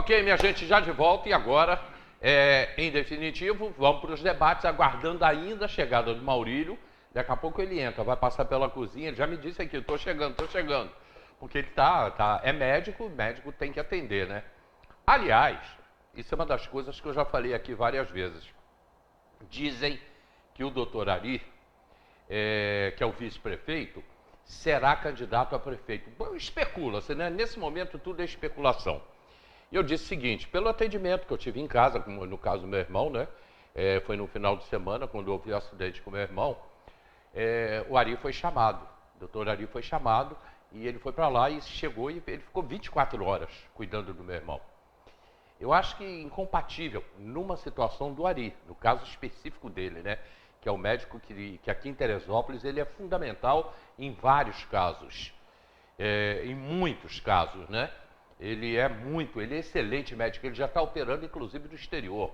Ok, minha gente, já de volta e agora, em definitivo, vamos para os debates, aguardando ainda a chegada do Maurílio. Daqui a pouco ele entra, vai passar pela cozinha, ele já me disse aqui, estou chegando. Porque ele é médico, médico tem que atender, né? Aliás, isso é uma das coisas que eu já falei aqui várias vezes. Dizem que o doutor Ari, que é o vice-prefeito, será candidato a prefeito. Bom, especula-se, né? Nesse momento tudo é especulação. E eu disse o seguinte, pelo atendimento que eu tive em casa, como no caso do meu irmão, né? Foi no final de semana, quando houve o acidente com meu irmão, o Ari foi chamado, o doutor Ari foi chamado, e ele foi para lá e chegou e ele ficou 24 horas cuidando do meu irmão. Eu acho que incompatível, numa situação do Ari, no caso específico dele, né? Que é o médico que aqui em Teresópolis, ele é fundamental em vários casos, em muitos casos, né? Ele é excelente médico, ele já está operando inclusive do exterior.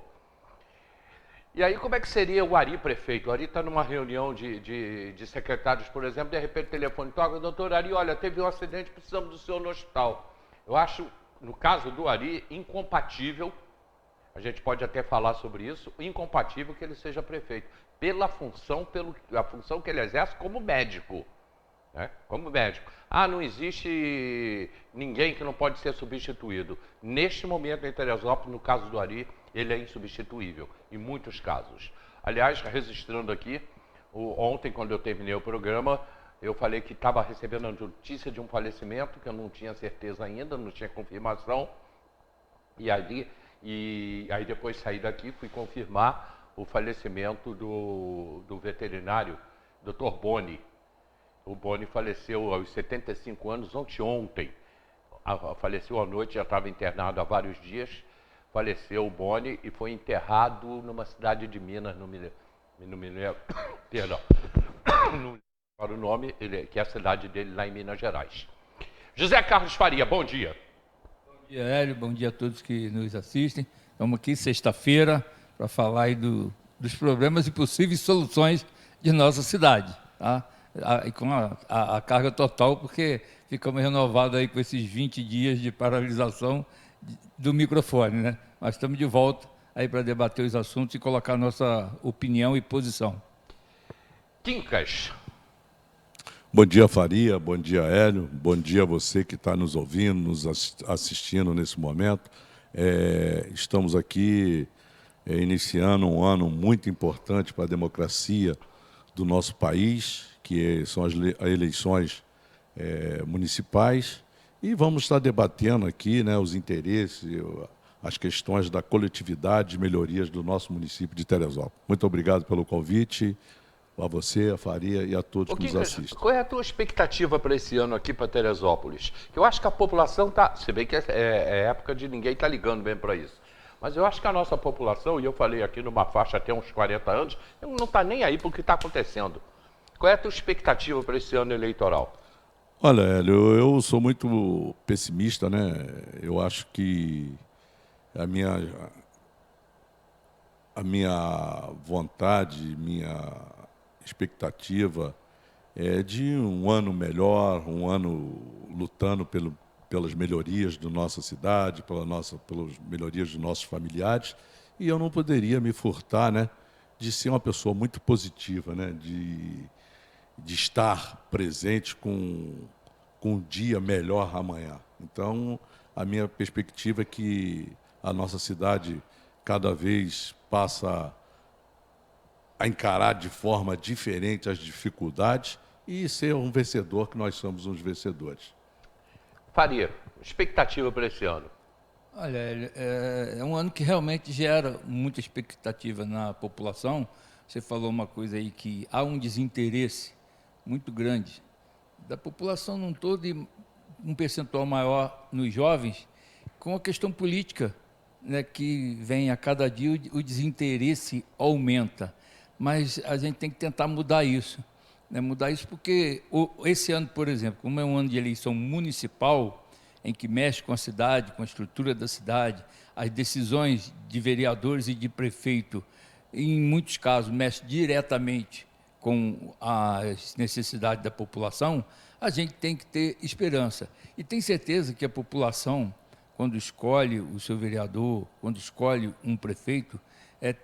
E aí como é que seria o Ari prefeito? O Ari está numa reunião de secretários, por exemplo, de repente o telefone toca, doutor Ari, olha, teve um acidente, precisamos do senhor no hospital. Eu acho, no caso do Ari, incompatível, a gente pode até falar sobre isso, incompatível que ele seja prefeito, pela função, a função que ele exerce como médico. Né? Como médico. Não existe ninguém que não pode ser substituído. Neste momento em Teresópolis, no caso do Ari, ele é insubstituível, em muitos casos. Aliás, registrando aqui, ontem, quando eu terminei o programa, eu falei que estava recebendo a notícia de um falecimento, que eu não tinha certeza ainda, não tinha confirmação. E aí depois saí daqui, fui confirmar o falecimento do veterinário, Dr. Boni. O Boni faleceu aos 75 anos, ontem. Faleceu à noite, já estava internado há vários dias. Faleceu o Boni e foi enterrado numa cidade de Minas, não me lembro, perdão, não lembro o nome, que é a cidade dele lá em Minas Gerais. José Carlos Faria, bom dia. Bom dia, Hélio, bom dia a todos que nos assistem. Estamos aqui sexta-feira para falar aí dos problemas e possíveis soluções de nossa cidade, tá? E com a carga total, porque ficamos renovados aí com esses 20 dias de paralisação do microfone, né? Mas estamos de volta aí para debater os assuntos e colocar nossa opinião e posição. Quincas. Bom dia, Faria, bom dia, Hélio, bom dia a você que está nos ouvindo, nos assistindo nesse momento. Estamos aqui iniciando um ano muito importante para a democracia do nosso país, que são as eleições municipais, e vamos estar debatendo aqui, né, os interesses, as questões da coletividade e melhorias do nosso município de Teresópolis. Muito obrigado pelo convite, a você, a Faria e a todos que nos assistem. Qual é a tua expectativa para esse ano aqui para Teresópolis? Eu acho que a população está, se bem que é época de ninguém estar ligando bem para isso, mas eu acho que a nossa população, e eu falei aqui numa faixa até uns 40 anos, não está nem aí para o que está acontecendo. Qual é a tua expectativa para esse ano eleitoral? Olha, Hélio, eu sou muito pessimista, né? Eu acho que a minha vontade, minha expectativa é de um ano melhor, um ano lutando pelas melhorias da nossa cidade, pelas melhorias dos nossos familiares, e eu não poderia me furtar, né, de ser uma pessoa muito positiva, né, de estar presente com um dia melhor amanhã. Então, a minha perspectiva é que a nossa cidade cada vez passa a encarar de forma diferente as dificuldades e ser um vencedor, que nós somos uns vencedores. Faria, expectativa para esse ano? Olha, é um ano que realmente gera muita expectativa na população. Você falou uma coisa aí, que há um desinteresse muito grande da população num todo e um percentual maior nos jovens com a questão política, né, que vem a cada dia o desinteresse aumenta. Mas a gente tem que tentar mudar isso. Né? Mudar isso porque esse ano, por exemplo, como é um ano de eleição municipal, em que mexe com a cidade, com a estrutura da cidade, as decisões de vereadores e de prefeito, em muitos casos, mexe diretamente com as necessidades da população, a gente tem que ter esperança. E tem certeza que a população, quando escolhe o seu vereador, quando escolhe um prefeito,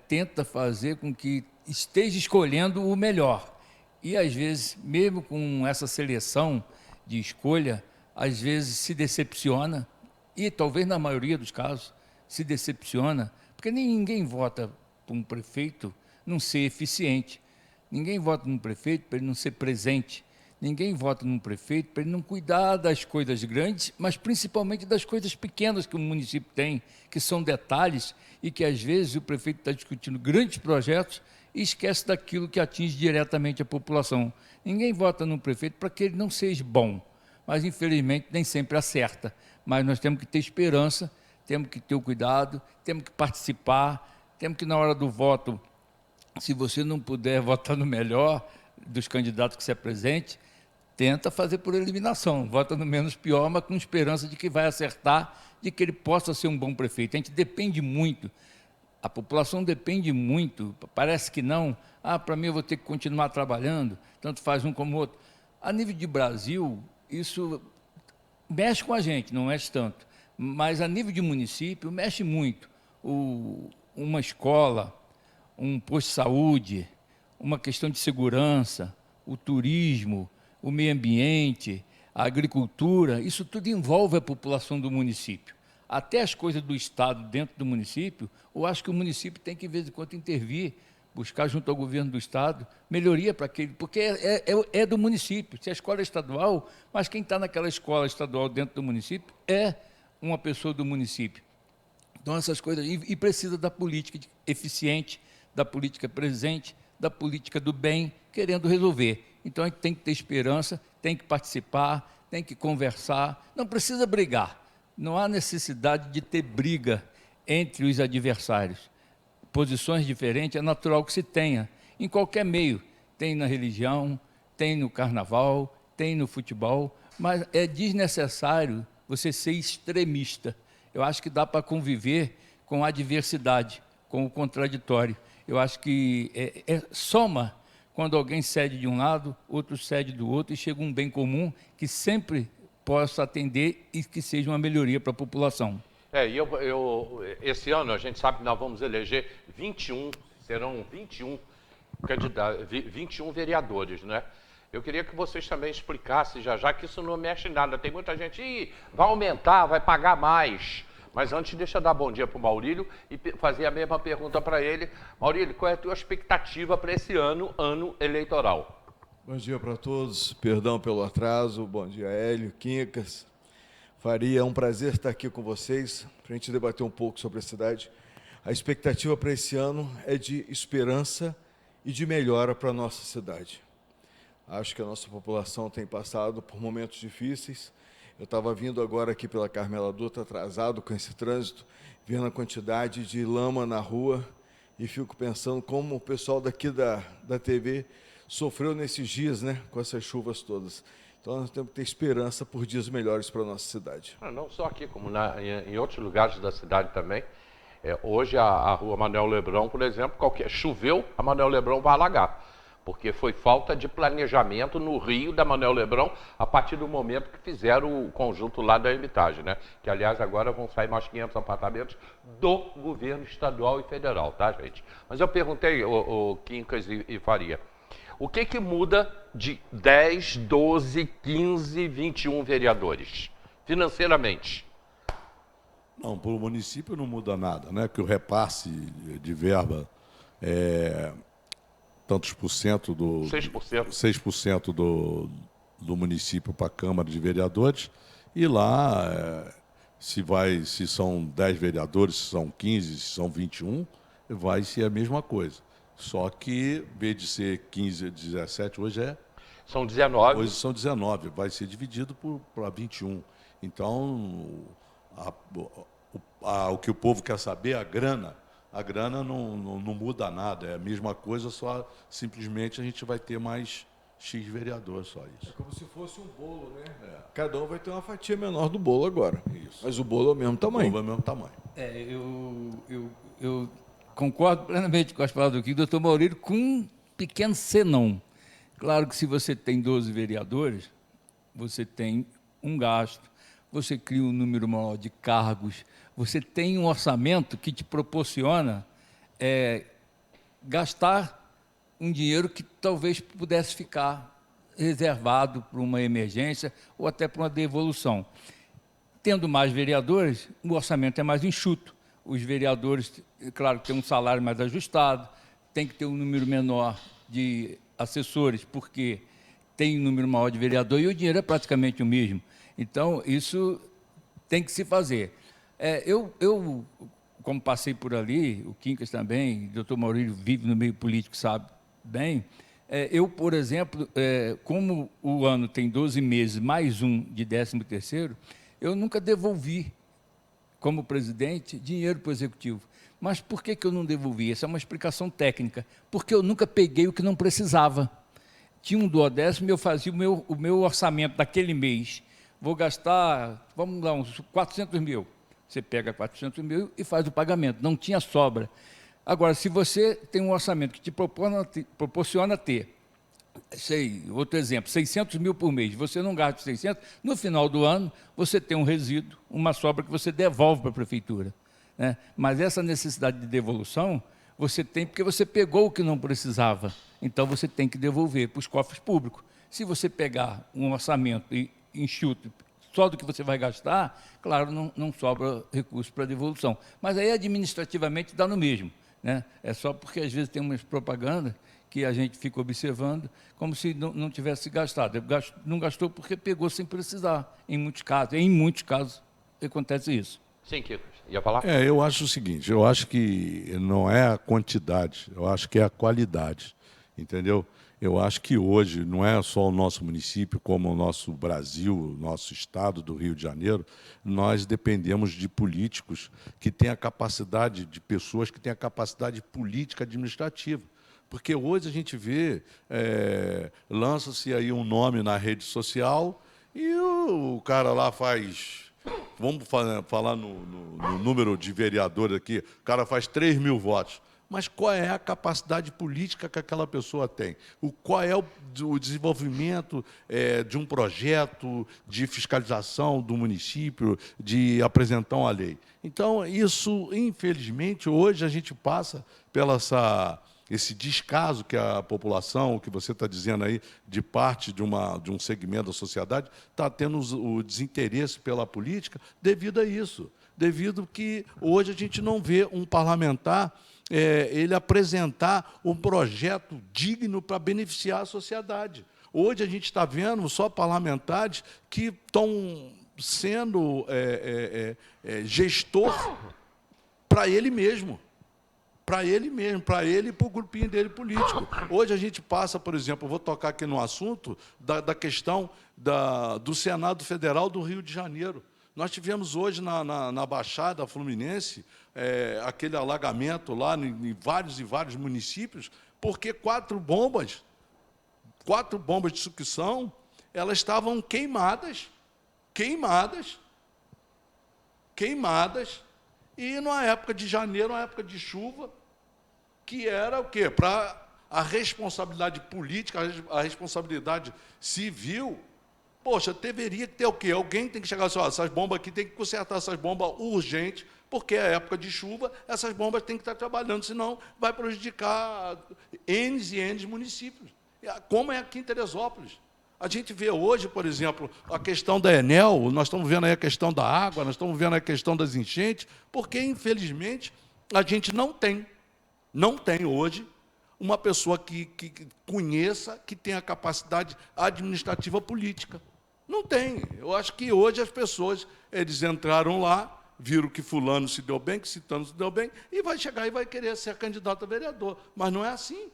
tenta fazer com que esteja escolhendo o melhor. E, às vezes, mesmo com essa seleção de escolha, às vezes se decepciona, e talvez na maioria dos casos se decepciona, porque ninguém vota para um prefeito não ser eficiente, ninguém vota num prefeito para ele não ser presente, ninguém vota num prefeito para ele não cuidar das coisas grandes, mas principalmente das coisas pequenas que o município tem, que são detalhes e que, às vezes, o prefeito está discutindo grandes projetos e esquece daquilo que atinge diretamente a população. Ninguém vota num prefeito para que ele não seja bom, mas, infelizmente, nem sempre acerta. Mas nós temos que ter esperança, temos que ter o cuidado, temos que participar, temos que, na hora do voto, se você não puder votar no melhor dos candidatos que se apresente, tenta fazer por eliminação, vota no menos pior, mas com esperança de que vai acertar, de que ele possa ser um bom prefeito. A gente depende muito, a população depende muito, parece que não, para mim eu vou ter que continuar trabalhando, tanto faz um como o outro. A nível de Brasil, isso mexe com a gente, não mexe tanto, mas a nível de município mexe muito. Uma escola, um posto de saúde, uma questão de segurança, o turismo, o meio ambiente, a agricultura, isso tudo envolve a população do município. Até as coisas do Estado dentro do município, eu acho que o município tem que, de vez em quando, intervir, buscar junto ao governo do Estado melhoria para aquele, porque é do município. Se a escola é estadual, mas quem está naquela escola estadual dentro do município é uma pessoa do município. Então, essas coisas, e precisa da política eficiente, da política presente, da política do bem, querendo resolver. Então, a gente tem que ter esperança, tem que participar, tem que conversar, não precisa brigar. Não há necessidade de ter briga entre os adversários. Posições diferentes é natural que se tenha, em qualquer meio. Tem na religião, tem no carnaval, tem no futebol, mas é desnecessário você ser extremista. Eu acho que dá para conviver com a adversidade, com o contraditório. Eu acho que soma quando alguém cede de um lado, outro cede do outro, e chega um bem comum que sempre possa atender e que seja uma melhoria para a população. Esse ano a gente sabe que nós vamos eleger 21, serão 21 candidatos, 21 vereadores, né? Eu queria que vocês também explicassem já que isso não mexe em nada. Tem muita gente, vai aumentar, vai pagar mais. Mas antes, deixa eu dar bom dia para o Maurílio e fazer a mesma pergunta para ele. Maurílio, qual é a tua expectativa para esse ano eleitoral? Bom dia para todos, perdão pelo atraso, bom dia Hélio, Quincas, Faria, é um prazer estar aqui com vocês, para a gente debater um pouco sobre a cidade. A expectativa para esse ano é de esperança e de melhora para a nossa cidade. Acho que a nossa população tem passado por momentos difíceis. Eu estava vindo agora aqui pela Carmela Dutra, atrasado com esse trânsito, vendo a quantidade de lama na rua e fico pensando como o pessoal daqui da TV sofreu nesses dias, né, com essas chuvas todas. Então, nós temos que ter esperança por dias melhores para a nossa cidade. Não só aqui, como em outros lugares da cidade também. Hoje, a rua Manuel Lebrão, por exemplo, choveu, a Manuel Lebrão vai alagar. Porque foi falta de planejamento no Rio da Manuel Lebrão, a partir do momento que fizeram o conjunto lá da Hermitage, né? Que, aliás, agora vão sair mais 500 apartamentos do governo estadual e federal, tá, gente? Mas eu perguntei, o Quincas e Faria, o que muda de 10, 12, 15, 21 vereadores, financeiramente? Não, para o município não muda nada, né? Que o repasse de verba tantos por cento do 6% do município para a Câmara de Vereadores, e lá se são 10 vereadores, se são 15, se são 21, vai ser a mesma coisa. Só que, em vez de ser 15, 17, são 19. Hoje são 19, vai ser dividido para 21. Então, o que o povo quer saber, a grana não muda nada, é a mesma coisa, só simplesmente a gente vai ter mais X vereadores, só isso. É como se fosse um bolo, né? Cada um vai ter uma fatia menor do bolo agora. Isso. Mas o bolo é o mesmo tamanho. O bolo é o mesmo tamanho. Eu concordo plenamente com as palavras do Kiko, doutor Maurílio, com um pequeno senão. Claro que se você tem 12 vereadores, você tem um gasto, você cria um número maior de cargos, você tem um orçamento que te proporciona gastar um dinheiro que talvez pudesse ficar reservado para uma emergência ou até para uma devolução. Tendo mais vereadores, o orçamento é mais enxuto. Os vereadores, claro, têm um salário mais ajustado, tem que ter um número menor de assessores, porque tem um número maior de vereadores e o dinheiro é praticamente o mesmo. Então, isso tem que se fazer. Eu, como passei por ali, o Quincas também, o doutor Maurílio vive no meio político, sabe bem, eu, por exemplo, como o ano tem 12 meses, mais um de 13º, eu nunca devolvi, como presidente, dinheiro para o Executivo. Mas por que eu não devolvi? Essa é uma explicação técnica. Porque eu nunca peguei o que não precisava. Tinha um duodécimo e eu fazia o meu orçamento daquele mês. Vou gastar, vamos lá, uns 400 mil. Você pega 400 mil e faz o pagamento. Não tinha sobra. Agora, se você tem um orçamento que te proporciona ter, outro exemplo, 600 mil por mês, você não gasta 600, no final do ano você tem um resíduo, uma sobra que você devolve para a prefeitura, né? Mas essa necessidade de devolução você tem porque você pegou o que não precisava, então você tem que devolver para os cofres públicos. Se você pegar um orçamento e enxuto só do que você vai gastar, claro, não sobra recurso para devolução, mas aí administrativamente dá no mesmo, né? É só porque às vezes tem umas propagandas que a gente fica observando como se não tivesse gastado. Não gastou porque pegou sem precisar, em muitos casos acontece isso. Sim, Kiko, ia falar? Eu acho o seguinte, eu acho que não é a quantidade, eu acho que é a qualidade, entendeu? Eu acho que hoje não é só o nosso município, como o nosso Brasil, o nosso estado do Rio de Janeiro, nós dependemos de políticos que têm a capacidade, de pessoas que têm a capacidade política administrativa. Porque hoje a gente vê, lança-se aí um nome na rede social e o cara lá faz, vamos falar no número de vereadores aqui, o cara faz 3 mil votos. Mas qual é a capacidade política que aquela pessoa tem? Qual é o desenvolvimento de um projeto de fiscalização do município, de apresentar uma lei? Então, isso, infelizmente, hoje a gente passa pela esse descaso que a população, o que você está dizendo aí, de parte de um segmento da sociedade, está tendo o desinteresse pela política devido a isso. Devido que hoje a gente não vê um parlamentar ele apresentar um projeto digno para beneficiar a sociedade. Hoje a gente está vendo só parlamentares que estão sendo gestor para ele mesmo. Para ele e para o grupinho dele político. Hoje a gente passa, por exemplo, vou tocar aqui no assunto da questão do Senado Federal do Rio de Janeiro. Nós tivemos hoje na Baixada Fluminense aquele alagamento lá em vários e vários municípios, porque 4 bombas de sucção, elas estavam queimadas, e numa época de janeiro, uma época de chuva, que era o quê? Para a responsabilidade política, a responsabilidade civil. Poxa, deveria ter o quê? Alguém tem que chegar assim, essas bombas aqui, tem que consertar essas bombas urgente, porque é época de chuva, essas bombas têm que estar trabalhando, senão vai prejudicar N e N municípios, como é aqui em Teresópolis. A gente vê hoje, por exemplo, a questão da Enel, nós estamos vendo aí a questão da água, nós estamos vendo a questão das enchentes, porque, infelizmente, a gente não tem hoje uma pessoa que conheça, que tenha capacidade administrativa política. Não tem. Eu acho que hoje as pessoas, eles entraram lá, viram que fulano se deu bem, que citano se deu bem, e vai chegar e vai querer ser candidato a vereador. Mas não é assim.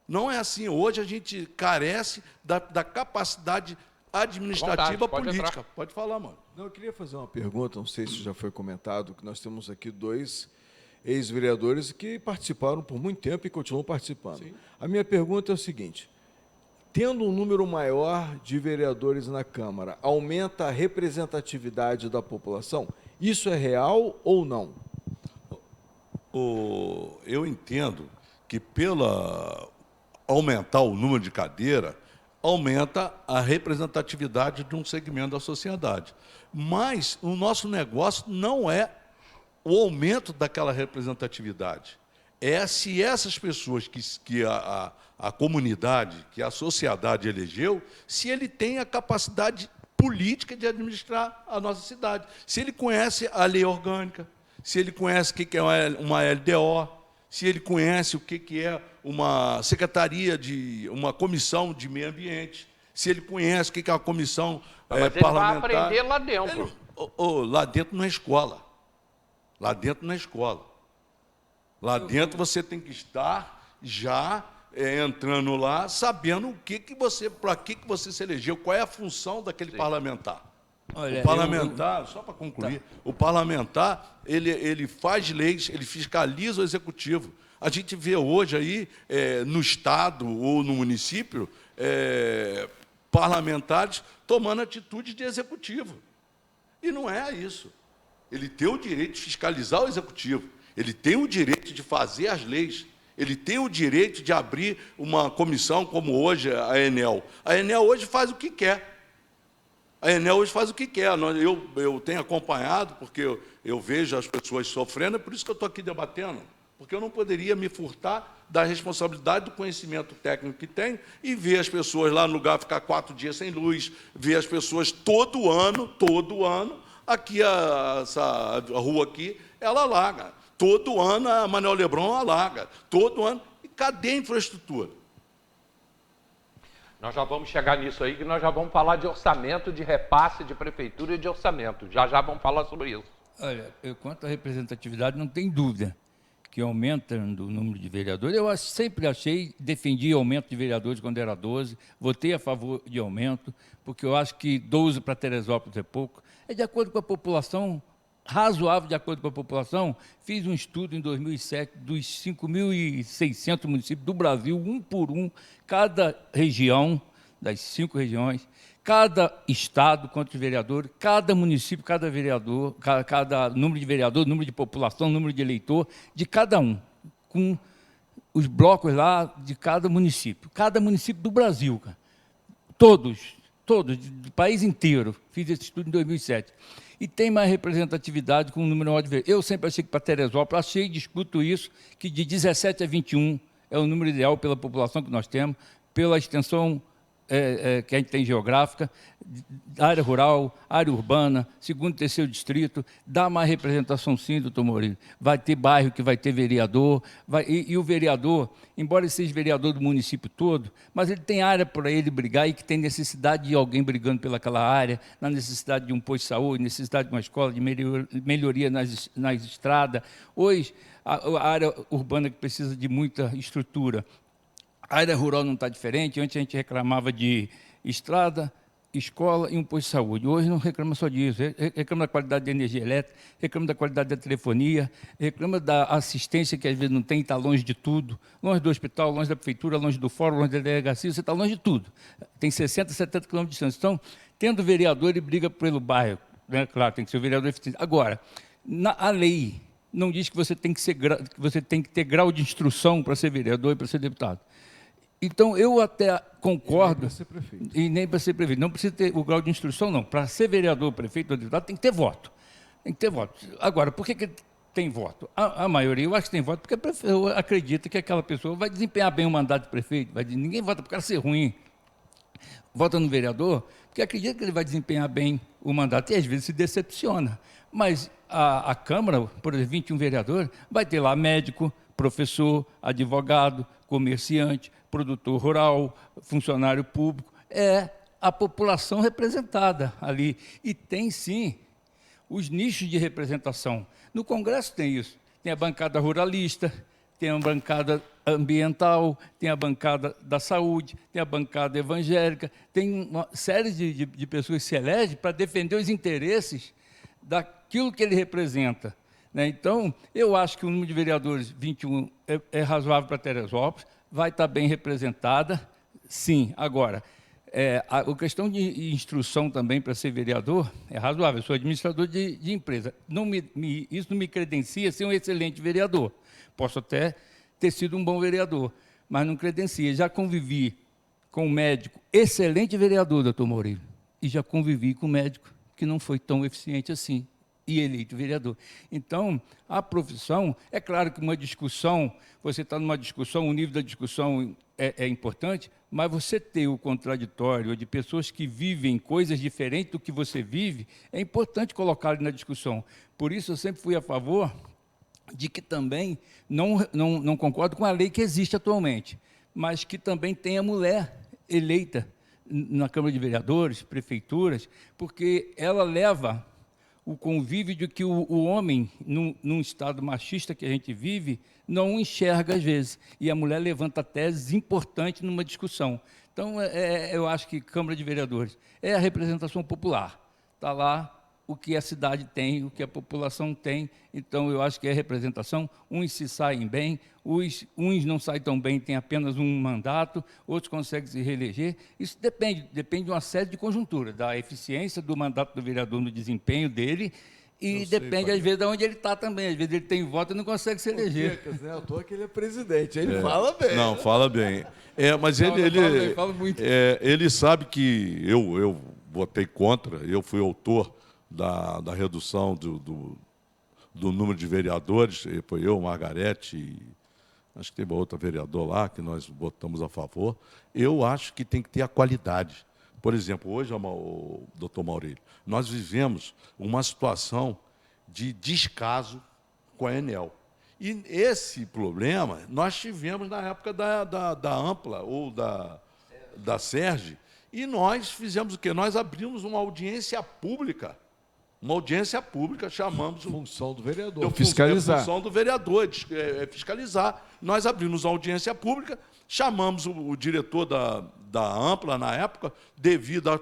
Não é assim. Hoje a gente carece da capacidade administrativa política. Pode falar, mano. Não, eu queria fazer uma pergunta, não sei se já foi comentado, que nós temos aqui 2 ex-vereadores que participaram por muito tempo e continuam participando. Sim. A minha pergunta é o seguinte: tendo um número maior de vereadores na Câmara, aumenta a representatividade da população? Isso é real ou não? Eu entendo que, pela aumentar o número de cadeira, aumenta a representatividade de um segmento da sociedade. Mas o nosso negócio não é o aumento daquela representatividade. É se essas pessoas que a comunidade, que a sociedade elegeu, se ele tem a capacidade política de administrar a nossa cidade. Se ele conhece a lei orgânica, se ele conhece o que é uma LDO, se ele conhece o que é uma secretaria, uma comissão de meio ambiente, se ele conhece o que é uma comissão Mas ele vai aprender lá dentro. Lá dentro não é escola. Lá dentro não é escola. Lá dentro você tem que estar já entrando lá, sabendo para que você se elegeu, qual é a função daquele parlamentar. Olha, O parlamentar, só para concluir, o parlamentar, ele faz leis, ele fiscaliza o executivo. A gente vê hoje aí, no Estado ou no município, parlamentares tomando atitude de executivo. E não é isso. Ele tem o direito de fiscalizar o executivo, ele tem o direito de fazer as leis, ele tem o direito de abrir uma comissão como hoje a Enel. A Enel hoje faz o que quer. A Enel hoje faz o que quer. Eu tenho acompanhado, porque eu vejo as pessoas sofrendo, é por isso que eu estou aqui debatendo, porque eu não poderia me furtar da responsabilidade do conhecimento técnico que tem e ver as pessoas lá no lugar ficar 4 dias sem luz, ver as pessoas todo ano, aqui essa rua aqui, ela alaga. Todo ano a Manuel Lebrão alaga. Todo ano. E cadê a infraestrutura? Nós já vamos chegar nisso aí, que nós já vamos falar de orçamento, de repasse de prefeitura e de orçamento. Já vamos falar sobre isso. Olha, quanto à representatividade, não tem dúvida que aumenta o número de vereadores. Eu sempre defendi aumento de vereadores quando era 12, votei a favor de aumento, porque eu acho que 12 para Teresópolis é pouco. É de acordo com a população, razoável de acordo com a população. Fiz um estudo em 2007 dos 5.600 municípios do Brasil, um por um, cada região, das 5 regiões, cada estado, quantos vereadores, cada município, cada vereador, cada número de vereador, número de população, número de eleitor, de cada um, com os blocos lá de cada município do Brasil, cara. Todos, do país inteiro. Fiz esse estudo em 2007. E tem mais representatividade com um número maior de vereadores. Eu sempre achei que para Teresópolis, discuto isso, que de 17 a 21 é o número ideal pela população que nós temos, pela extensão que a gente tem geográfica, área rural, área urbana, segundo e terceiro distrito, dá mais representação sim, doutor Maurílio. Vai ter bairro que vai ter vereador, e o vereador, embora ele seja vereador do município todo, mas ele tem área para ele brigar e que tem necessidade de alguém brigando pelaquela área, na necessidade de um posto de saúde, necessidade de uma escola, de melhoria nas estradas. Hoje, a área urbana que precisa de muita estrutura. A área rural não está diferente. Antes a gente reclamava de estrada, escola e um posto de saúde. Hoje não reclama só disso. Reclama da qualidade da energia elétrica, reclama da qualidade da telefonia, reclama da assistência que às vezes não tem, está longe de tudo. Longe do hospital, longe da prefeitura, longe do fórum, longe da delegacia, você está longe de tudo. Tem 60, 70 quilômetros de distância. Então, tendo vereador, ele briga pelo bairro. Né? Claro, tem que ser o vereador eficiente. Agora, a lei não diz que você tem que ter grau de instrução para ser vereador e para ser deputado. Então, eu até concordo... E nem para ser prefeito. Não precisa ter o grau de instrução, não. Para ser vereador, prefeito ou deputado, tem que ter voto. Tem que ter voto. Agora, por que tem voto? A maioria, eu acho que tem voto porque a pessoa acredita que aquela pessoa vai desempenhar bem o mandato de prefeito. Ninguém vota para o cara ser ruim. Vota no vereador porque acredita que ele vai desempenhar bem o mandato e, às vezes, se decepciona. Mas a Câmara, por exemplo, 21 vereadores, vai ter lá médico, professor, advogado, comerciante, produtor rural, funcionário público, é a população representada ali. E tem, sim, os nichos de representação. No Congresso tem isso. Tem a bancada ruralista, tem a bancada ambiental, tem a bancada da saúde, tem a bancada evangélica, tem uma série de pessoas que se elegem para defender os interesses daquilo que ele representa. Né? Então, eu acho que o número de vereadores, 21, é razoável para Teresópolis, vai estar bem representada, sim. Agora, a questão de instrução também para ser vereador é razoável. Eu sou administrador de empresa. Isso não me credencia ser um excelente vereador. Posso até ter sido um bom vereador, mas não credencia. Já convivi com um médico, excelente vereador, doutor Maurílio, e já convivi com um médico que não foi tão eficiente assim, e eleito vereador. Então, a profissão, é claro que uma discussão, você está numa discussão, o nível da discussão é importante, mas você ter o contraditório de pessoas que vivem coisas diferentes do que você vive, é importante colocar na discussão. Por isso, eu sempre fui a favor de que também, não concordo com a lei que existe atualmente, mas que também tenha mulher eleita na Câmara de Vereadores, prefeituras, porque ela leva o convívio de que o homem, num estado machista que a gente vive, não enxerga às vezes. E a mulher levanta teses importantes numa discussão. Então, eu acho que Câmara de Vereadores é a representação popular. Está lá o que a cidade tem, o que a população tem. Então, eu acho que é representação. Uns se saem bem, uns não saem tão bem, têm apenas um mandato, outros conseguem se reeleger. Isso depende de uma série de conjunturas, da eficiência do mandato do vereador no desempenho dele, e depende, às vezes, de onde ele está também. Às vezes ele tem voto e não consegue se eleger. Né? Eu tô que ele é presidente, ele fala bem. Não, fala bem. Mas fala muito. Ele sabe que eu votei contra, eu fui autor da redução do número de vereadores, foi eu, Margarete, e acho que teve outra vereador lá, que nós votamos a favor. Eu acho que tem que ter a qualidade. Por exemplo, hoje, o doutor Maurílio, nós vivemos uma situação de descaso com a Enel. E esse problema nós tivemos na época da Ampla ou da Serge, e nós fizemos o quê? Nós abrimos uma audiência pública. Chamamos... Função do vereador, fiscalizar. Função do vereador, fiscalizar. Nós abrimos uma audiência pública, chamamos o diretor da Ampla, na época, devido a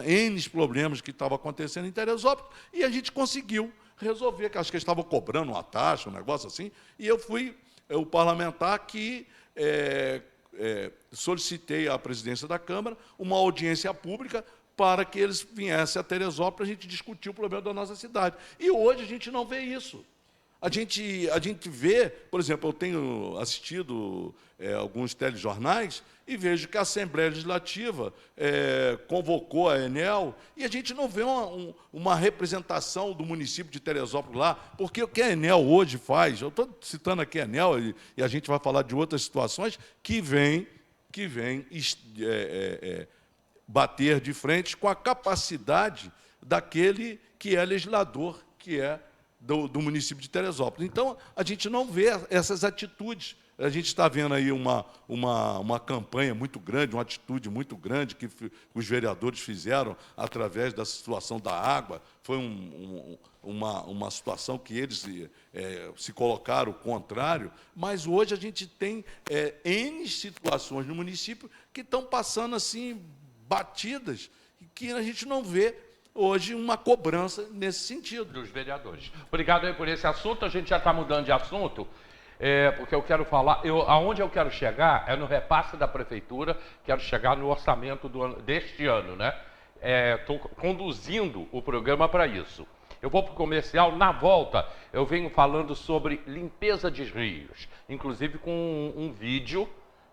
N problemas que estavam acontecendo em Teresópolis, e a gente conseguiu resolver, que acho que eles estavam cobrando uma taxa, um negócio assim, e eu fui o parlamentar que solicitei à presidência da Câmara uma audiência pública para que eles viessem a Teresópolis para a gente discutir o problema da nossa cidade. E hoje a gente não vê isso. A gente vê, por exemplo, eu tenho assistido alguns telejornais e vejo que a Assembleia Legislativa convocou a Enel e a gente não vê uma representação do município de Teresópolis lá, porque o que a Enel hoje faz, eu estou citando aqui a Enel e a gente vai falar de outras situações que vem bater de frente com a capacidade daquele que é legislador, que é do município de Teresópolis. Então, a gente não vê essas atitudes. A gente está vendo aí uma campanha muito grande, uma atitude muito grande que os vereadores fizeram através da situação da água. Foi uma situação que eles se colocaram contrário, mas hoje a gente tem N situações no município que estão passando assim, batidas, que a gente não vê hoje uma cobrança nesse sentido. Dos vereadores. Obrigado aí por esse assunto. A gente já está mudando de assunto, porque eu quero falar, aonde eu quero chegar é no repasse da prefeitura, quero chegar no orçamento deste ano, né? Estou conduzindo o programa para isso. Eu vou para o comercial, na volta eu venho falando sobre limpeza de rios, inclusive com um vídeo,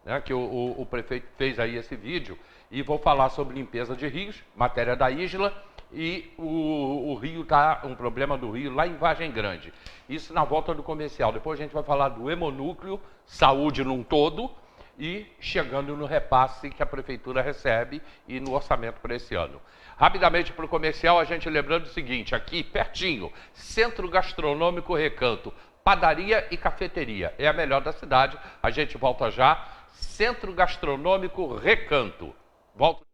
né, que o prefeito fez aí esse vídeo, e vou falar sobre limpeza de rios, matéria da Isla, e o rio está, um problema do rio lá em Vargem Grande. Isso na volta do comercial. Depois a gente vai falar do hemonúcleo, saúde num todo, e chegando no repasse que a prefeitura recebe e no orçamento para esse ano. Rapidamente para o comercial, a gente lembrando o seguinte, aqui pertinho, Centro Gastronômico Recanto, padaria e cafeteria, é a melhor da cidade. A gente volta já, Centro Gastronômico Recanto. Volto.